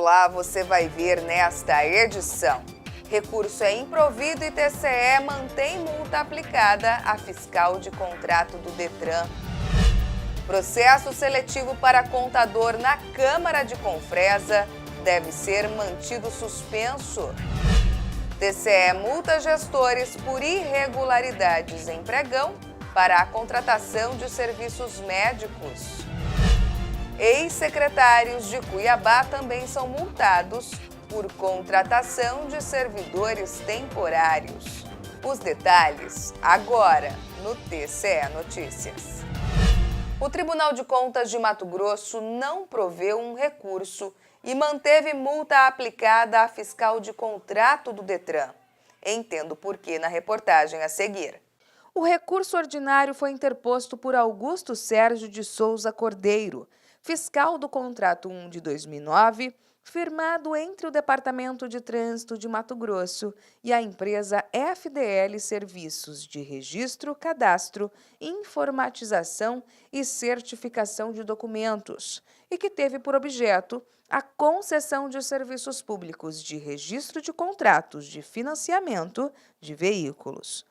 Olá, você vai ver nesta edição. Recurso é improvido e TCE mantém multa aplicada a fiscal de contrato do Detran. Processo seletivo para contador na Câmara de Confresa deve ser mantido suspenso. TCE multa gestores por irregularidades em pregão para a contratação de serviços médicos. Ex-secretários de Cuiabá também são multados por contratação de servidores temporários. Os detalhes agora no TCE Notícias. O Tribunal de Contas de Mato Grosso não proveu um recurso e manteve multa aplicada à fiscal de contrato do Detran. Entendo por quê na reportagem a seguir. O recurso ordinário foi interposto por Augusto Sérgio de Souza Cordeiro, fiscal do Contrato 1 de 2009, firmado entre o Departamento de Trânsito de Mato Grosso e a empresa FDL Serviços de Registro, Cadastro, Informatização e Certificação de Documentos, e que teve por objeto a concessão de serviços públicos de registro de contratos de financiamento de veículos.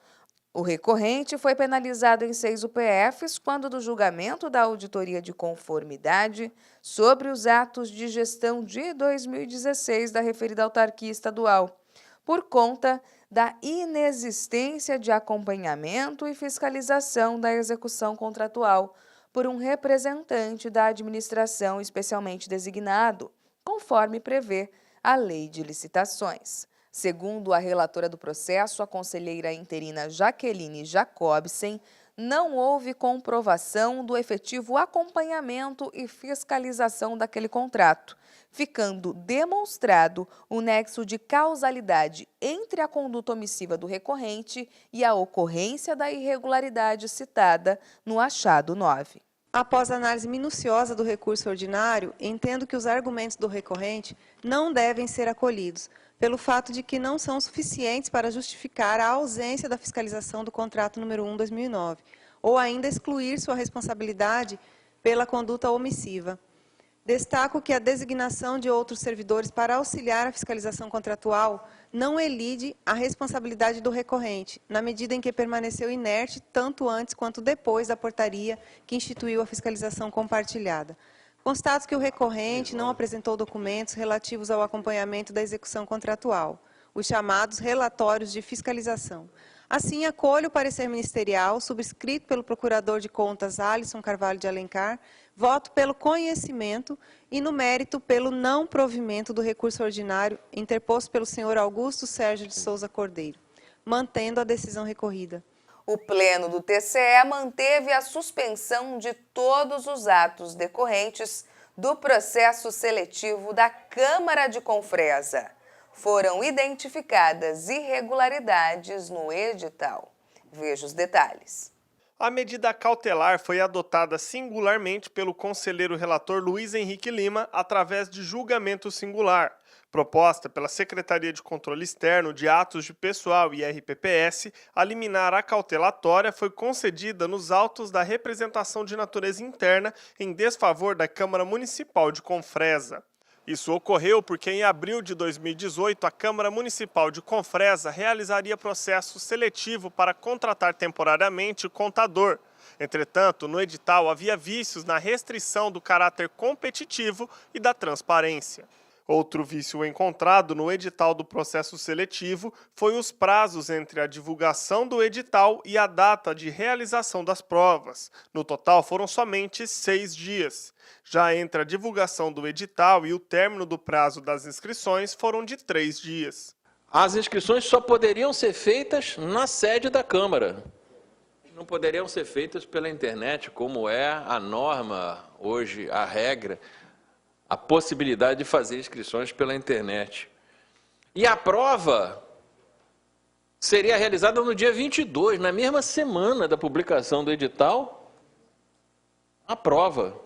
O recorrente foi penalizado em 6 UPFs quando do julgamento da auditoria de conformidade sobre os atos de gestão de 2016 da referida autarquia estadual, por conta da inexistência de acompanhamento e fiscalização da execução contratual por um representante da administração especialmente designado, conforme prevê a Lei de Licitações. Segundo a relatora do processo, a conselheira interina Jaqueline Jacobsen, não houve comprovação do efetivo acompanhamento e fiscalização daquele contrato, ficando demonstrado o nexo de causalidade entre a conduta omissiva do recorrente e a ocorrência da irregularidade citada no achado 9. Após a análise minuciosa do recurso ordinário, entendo que os argumentos do recorrente não devem ser acolhidos, pelo fato de que não são suficientes para justificar a ausência da fiscalização do contrato número 1/2009, ou ainda excluir sua responsabilidade pela conduta omissiva. Destaco que a designação de outros servidores para auxiliar a fiscalização contratual não elide a responsabilidade do recorrente, na medida em que permaneceu inerte tanto antes quanto depois da portaria que instituiu a fiscalização compartilhada. Constato que o recorrente não apresentou documentos relativos ao acompanhamento da execução contratual, os chamados relatórios de fiscalização. Assim, acolho o parecer ministerial, subscrito pelo Procurador de Contas Alisson Carvalho de Alencar, voto pelo conhecimento e, no mérito, pelo não provimento do recurso ordinário interposto pelo senhor Augusto Sérgio de Souza Cordeiro, mantendo a decisão recorrida. O Pleno do TCE manteve a suspensão de todos os atos decorrentes do processo seletivo da Câmara de Confresa. Foram identificadas irregularidades no edital. Veja os detalhes. A medida cautelar foi adotada singularmente pelo conselheiro relator Luiz Henrique Lima através de julgamento singular, proposta pela Secretaria de Controle Externo de Atos de Pessoal e RPPS. A liminar acautelatória foi concedida nos autos da representação de natureza interna em desfavor da Câmara Municipal de Confresa. Isso ocorreu porque em abril de 2018 a Câmara Municipal de Confresa realizaria processo seletivo para contratar temporariamente o contador. Entretanto, no edital havia vícios na restrição do caráter competitivo e da transparência. Outro vício encontrado no edital do processo seletivo foi os prazos entre a divulgação do edital e a data de realização das provas. No total, foram somente 6 dias. Já entre a divulgação do edital e o término do prazo das inscrições, foram de 3 dias. As inscrições só poderiam ser feitas na sede da Câmara. Não poderiam ser feitas pela internet, como é a norma hoje, a regra, a possibilidade de fazer inscrições pela internet. E a prova seria realizada no dia 22, na mesma semana da publicação do edital, a prova.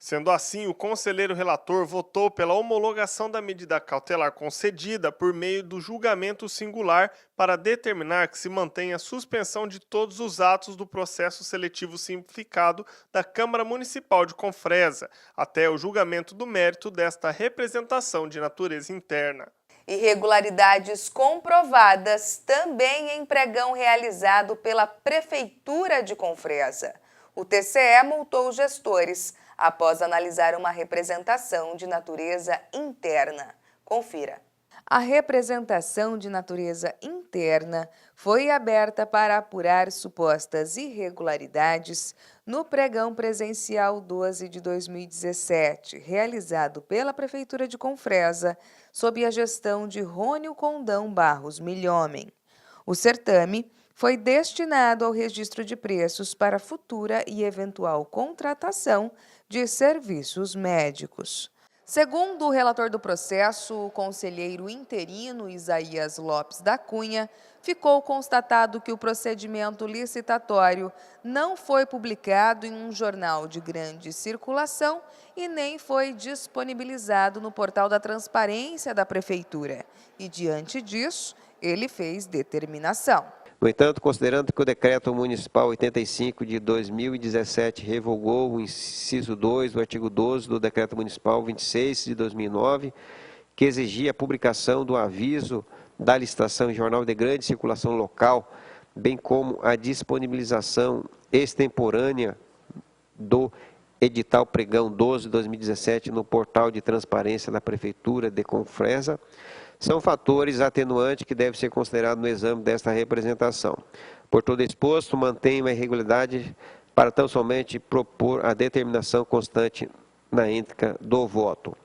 Sendo assim, o conselheiro relator votou pela homologação da medida cautelar concedida por meio do julgamento singular para determinar que se mantenha a suspensão de todos os atos do processo seletivo simplificado da Câmara Municipal de Confresa, até o julgamento do mérito desta representação de natureza interna. Irregularidades comprovadas também em pregão realizado pela Prefeitura de Confresa. O TCE multou os gestores após analisar uma representação de natureza interna. Confira. A representação de natureza interna foi aberta para apurar supostas irregularidades no pregão presencial 12 de 2017, realizado pela Prefeitura de Confresa, sob a gestão de Rônio Condão Barros Milhomem. O certame foi destinado ao registro de preços para futura e eventual contratação de serviços médicos. Segundo o relator do processo, o conselheiro interino Isaías Lopes da Cunha, ficou constatado que o procedimento licitatório não foi publicado em um jornal de grande circulação e nem foi disponibilizado no portal da transparência da Prefeitura. E, diante disso, ele fez determinação. No entanto, considerando que o Decreto Municipal 85 de 2017 revogou o inciso 2 do artigo 12 do Decreto Municipal 26 de 2009, que exigia a publicação do aviso da licitação em jornal de grande circulação local, bem como a disponibilização extemporânea do edital pregão 12 de 2017 no portal de transparência da Prefeitura de Confresa, são fatores atenuantes que devem ser considerados no exame desta representação. Por todo exposto, mantenho a irregularidade para tão somente propor a determinação constante na íntegra do voto.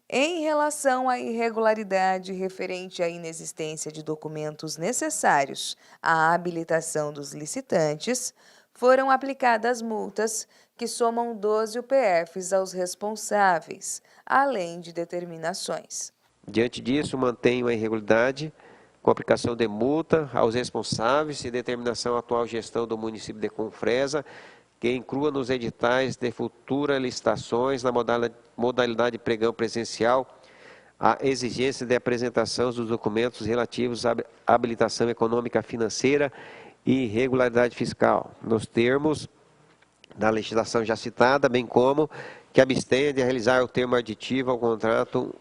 Em relação à irregularidade referente à inexistência de documentos necessários à habilitação dos licitantes, foram aplicadas multas que somam 12 UPFs aos responsáveis, além de determinações. Diante disso, mantenho a irregularidade com aplicação de multa aos responsáveis e determinação à atual gestão do município de Confresa, que inclua nos editais de futuras licitações, na modalidade de pregão presencial, a exigência de apresentação dos documentos relativos à habilitação econômica financeira e regularidade fiscal, nos termos da legislação já citada, bem como que abstenha de realizar o termo aditivo ao contrato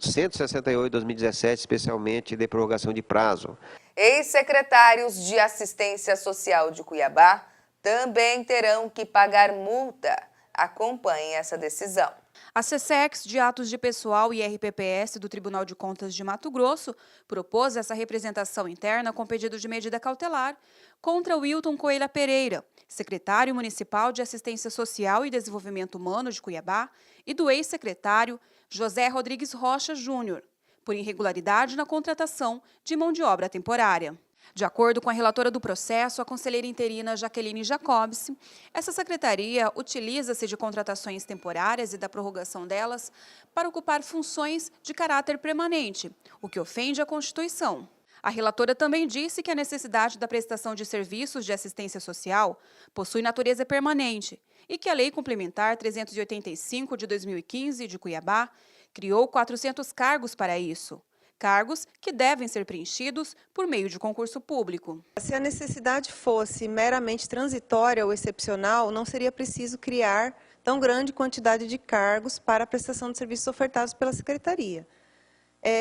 168/2017, especialmente de prorrogação de prazo. Ex-secretários de Assistência Social de Cuiabá também terão que pagar multa. Acompanhe essa decisão. A SESEX de Atos de Pessoal e RPPS do Tribunal de Contas de Mato Grosso propôs essa representação interna com pedido de medida cautelar contra Wilton Coelho Pereira, secretário municipal de Assistência Social e Desenvolvimento Humano de Cuiabá, e do ex-secretário José Rodrigues Rocha Júnior, por irregularidade na contratação de mão de obra temporária. De acordo com a relatora do processo, a conselheira interina Jaqueline Jacobs, essa secretaria utiliza-se de contratações temporárias e da prorrogação delas para ocupar funções de caráter permanente, o que ofende a Constituição. A relatora também disse que a necessidade da prestação de serviços de assistência social possui natureza permanente e que a Lei Complementar 385 de 2015 de Cuiabá criou 400 cargos para isso. Cargos que devem ser preenchidos por meio de concurso público. Se a necessidade fosse meramente transitória ou excepcional, não seria preciso criar tão grande quantidade de cargos para a prestação de serviços ofertados pela Secretaria.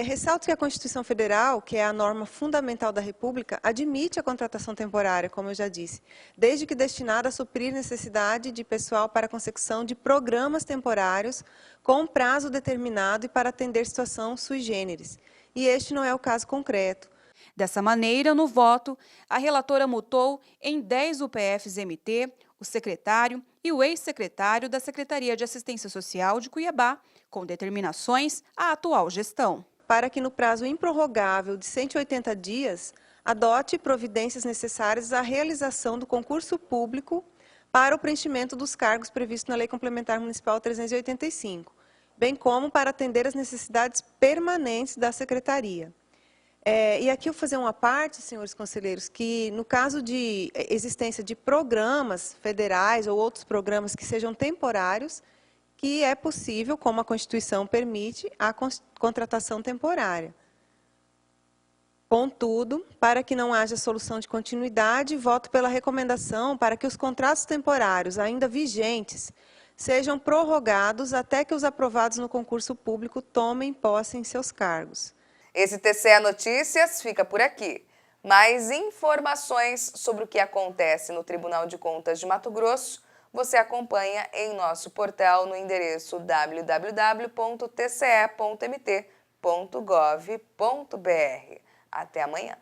Ressalto que a Constituição Federal, que é a norma fundamental da República, admite a contratação temporária, como eu já disse, desde que destinada a suprir necessidade de pessoal para a consecução de programas temporários com prazo determinado e para atender situação sui generis. E este não é o caso concreto. Dessa maneira, no voto, a relatora multou em 10 UPFs-MT o secretário e o ex-secretário da Secretaria de Assistência Social de Cuiabá, com determinações à atual gestão. Para que no prazo improrrogável de 180 dias, adote providências necessárias à realização do concurso público para o preenchimento dos cargos previstos na Lei Complementar Municipal 385, bem como para atender às necessidades permanentes da Secretaria. E aqui eu vou fazer uma parte, senhores conselheiros, que no caso de existência de programas federais ou outros programas que sejam temporários, que é possível, como a Constituição permite, a contratação temporária. Contudo, para que não haja solução de continuidade, voto pela recomendação para que os contratos temporários ainda vigentes sejam prorrogados até que os aprovados no concurso público tomem posse em seus cargos. Esse TCE Notícias fica por aqui. Mais informações sobre o que acontece no Tribunal de Contas de Mato Grosso você acompanha em nosso portal no endereço www.tce.mt.gov.br. Até amanhã.